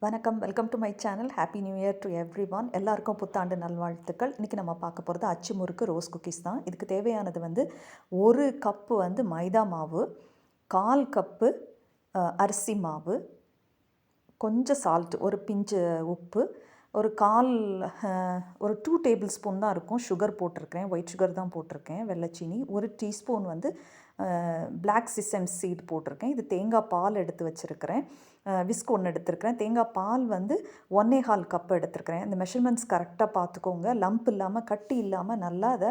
வணக்கம், welcome to my channel. Happy new year to every one. எல்லாருக்கும் புத்தாண்டு நல்வாழ்த்துக்கள். இன்றைக்கி நம்ம பார்க்க போகிறது அச்சு முறுக்கு ரோஸ் குக்கீஸ் தான். இதுக்கு தேவையானது ஒரு கப்பு மைதா மாவு, 1/4 கப்பு அரிசி மாவு, கொஞ்சம் சால்ட், ஒரு பிஞ்சு உப்பு, ஒரு 2 டேபிள் ஸ்பூன் தான் இருக்கும் சுகர் போட்டிருக்கேன். ஒயிட் சுகர் தான் போட்டிருக்கேன், வெள்ளைச்சீனி. 1 டீஸ்பூன் பிளாக் சிசம் சீட் போட்டிருக்கேன். இது தேங்காய் பால் எடுத்து வச்சுருக்கிறேன். விஸ்க் 1 எடுத்துருக்கிறேன். தேங்காய் பால் 1.25 கப் எடுத்துருக்கிறேன். இந்த மெஷர்மெண்ட்ஸ் கரெக்டாக பார்த்துக்கோங்க. லம்ப் இல்லாமல், கட்டி இல்லாமல் நல்லா அதை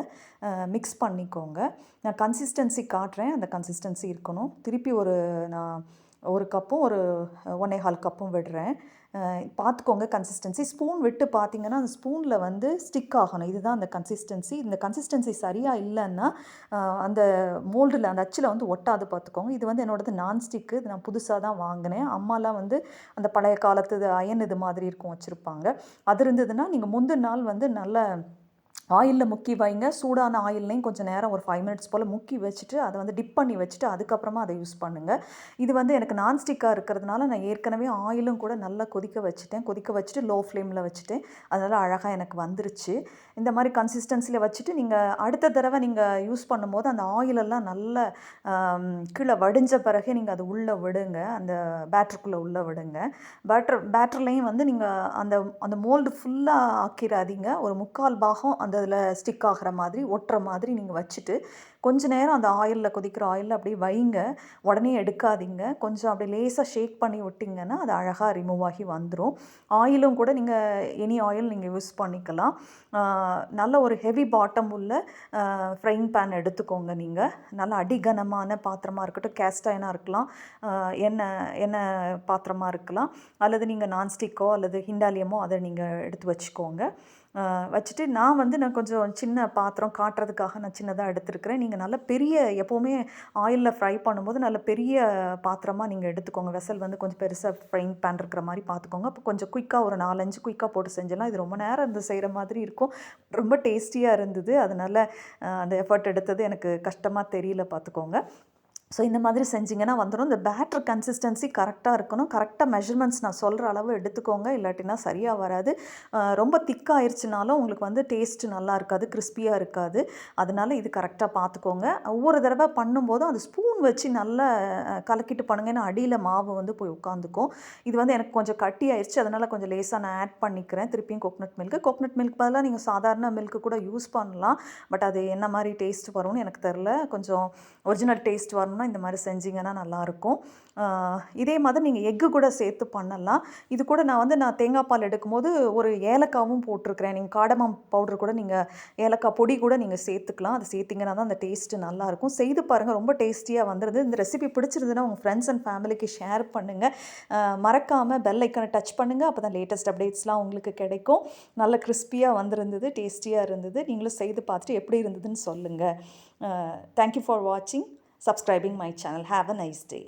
மிக்ஸ் பண்ணிக்கோங்க. நான் கன்சிஸ்டன்சி காட்டுறேன், அந்த கன்சிஸ்டன்சி இருக்கணும். திருப்பி நான் 1 கப்பும் 1.25 கப்பும் விடுறேன். பார்த்துக்கோங்க கன்சிஸ்டன்சி. ஸ்பூன் விட்டு பார்த்தீங்கன்னா அந்த ஸ்பூனில் ஸ்டிக் ஆகணும். இதுதான் அந்த கன்சிஸ்டன்சி. இந்த கன்சிஸ்டன்சி சரியாக இல்லைன்னா அந்த மோல்டில், அந்த அச்சில் ஒட்டாது பார்த்துக்கோங்க. இது என்னோடது நான்ஸ்டிக்கு. இது நான் புதுசாக தான் வாங்கினேன். அம்மாலாம் அந்த பழைய காலத்து அயன் இது மாதிரி இருக்கும் வச்சுருப்பாங்க. அது இருந்ததுன்னா நீங்கள் முந்தின நாள் நல்ல ஆயிலில் முக்கி வைங்க. சூடான ஆயில்லையும் கொஞ்சம் நேரம் ஒரு 5 மினிட்ஸ் போல் முக்கி வச்சுட்டு அதை டிப் பண்ணி வச்சுட்டு அதுக்கப்புறமா அதை யூஸ் பண்ணுங்கள். இது எனக்கு நான்ஸ்டிக்காக இருக்கிறதுனால நான் ஏற்கனவே ஆயிலும் கூட நல்லா கொதிக்க வச்சுட்டு லோ ஃப்ளேமில் வச்சுட்டேன். அதனால் அழகாக எனக்கு வந்துருச்சு. இந்த மாதிரி கன்சிஸ்டன்சியில் வச்சுட்டு நீங்கள் அடுத்த தடவை நீங்கள் யூஸ் பண்ணும்போது அந்த ஆயிலெல்லாம் நல்லா கீழே வடிஞ்ச பிறகு நீங்கள் அது உள்ளே விடுங்க, அந்த பேட்டருக்குள்ளே உள்ளே விடுங்க. பேட்டர்லையும் நீங்கள் அந்த மோல்டு ஃபுல்லாக ஆக்கிடாதீங்க. ஒரு 3/4 பாகம் அந்த இதில் ஸ்டிக் ஆகிற மாதிரி, ஒட்டுற மாதிரி நீங்கள் வச்சுட்டு கொஞ்சம் நேரம் அந்த கொதிக்கிற ஆயிலில் அப்படியே வைங்க. உடனே எடுக்காதீங்க. கொஞ்சம் அப்படி லேசாக ஷேக் பண்ணி விட்டிங்கன்னா அது அழகாக ரிமூவ் ஆகி வந்துடும். ஆயிலும் கூட நீங்கள் எனி ஆயில் நீங்கள் யூஸ் பண்ணிக்கலாம். நல்ல ஒரு ஹெவி பாட்டம் உள்ள ஃப்ரைங் பேன் எடுத்துக்கோங்க. நீங்கள் நல்ல அடிகனமான பாத்திரமாக இருக்கட்டும், கேஸ்ட் அயனாக இருக்கலாம், எண்ணெய் பாத்திரமாக இருக்கலாம், அல்லது நீங்கள் நான்ஸ்டிக்கோ அல்லது ஹிண்டாலியமோ அதை நீங்கள் எடுத்து வச்சுக்கோங்க. வச்சுட்டு நான் கொஞ்சம் சின்ன பாத்திரம் காட்டுறதுக்காக நான் சின்னதாக எடுத்துருக்கிறேன். நீங்கள் நல்ல பெரிய, எப்போவுமே ஆயிலில் ஃப்ரை பண்ணும்போது நல்ல பெரிய பாத்திரமாக நீங்கள் எடுத்துக்கோங்க. வெசல் கொஞ்சம் பெருசாக ஃப்ரைங் பேன் இருக்கிற மாதிரி பார்த்துக்கோங்க. அப்போ கொஞ்சம் குயிக்காக ஒரு 4-5 குயிக்காக போட்டு செஞ்சலாம். இது ரொம்ப நேரம் இருந்து செய்கிற மாதிரி இருக்கும். ரொம்ப டேஸ்டியாக இருந்தது. அதனால் அந்த எஃபர்ட் எடுத்தது எனக்கு கஷ்டமாக தெரியல, பார்த்துக்கோங்க. ஸோ இந்த மாதிரி செஞ்சிங்கன்னா வந்துடும். இந்த பேட்டர் கன்சிஸ்டன்சி கரெக்டாக இருக்கணும். கரெக்டாக மெஷர்மெண்ட்ஸ் நான் சொல்கிற அளவு எடுத்துக்கோங்க, இல்லாட்டினா சரியாக வராது. ரொம்ப திக்காகிருச்சுனாலும் உங்களுக்கு டேஸ்ட்டு நல்லா இருக்காது, கிறிஸ்பியாக இருக்காது. அதனால் இது கரெக்டாக பார்த்துக்கோங்க. ஒவ்வொரு தடவை பண்ணும்போதும் அது ஸ்பூன் வச்சு நல்லா கலக்கிட்டு பண்ணுங்க. ஏன்னா அடியில் மாவு போய் உட்காந்துக்கும். இது எனக்கு கொஞ்சம் கட்டி ஆயிடுச்சு, அதனால் கொஞ்சம் லேசாக நான் ஆட் பண்ணிக்கிறேன். திருப்பியும் கோகனட் மில்க் பதிலாக நீங்கள் சாதாரண மில்க்கு கூட யூஸ் பண்ணலாம். பட் அது என்ன மாதிரி டேஸ்ட் வரும்னு எனக்கு தெரில. கொஞ்சம் ஒரிஜினல் டேஸ்ட் வரணும்னா இந்த மாதிரி செஞ்சிங்கன்னா நல்லாயிருக்கும். இதே மாதிரி நீங்கள் எக்கு கூட சேர்த்து பண்ணலாம். இது கூட நான் தேங்காய் பால் எடுக்கும்போது ஒரு ஏலக்காவும் போட்டிருக்கிறேன். நீங்கள் கார்டமம் பவுடர் கூட, நீங்கள் ஏலக்காய் பொடி கூட நீங்கள் சேர்த்துக்கலாம். அது சேர்த்திங்கன்னா தான் அந்த டேஸ்ட்டு நல்லாயிருக்கும். செய்து பாருங்கள், ரொம்ப டேஸ்டியாக வந்துடுது. இந்த ரெசிபி பிடிச்சிருந்துன்னா உங்கள் ஃப்ரெண்ட்ஸ் அண்ட் ஃபேமிலிக்கு ஷேர் பண்ணுங்கள். மறக்காமல் பெல் ஐக்கனை டச் பண்ணுங்கள். அப்போ தான் லேட்டஸ்ட் அப்டேட்ஸ்லாம் உங்களுக்கு கிடைக்கும். நல்ல கிறிஸ்பியாக வந்திருந்தது, டேஸ்டியாக இருந்தது. நீங்களும் செய்து பார்த்துட்டு எப்படி இருந்ததுன்னு சொல்லுங்கள். Thank you for watching, subscribing my channel. Have a nice day.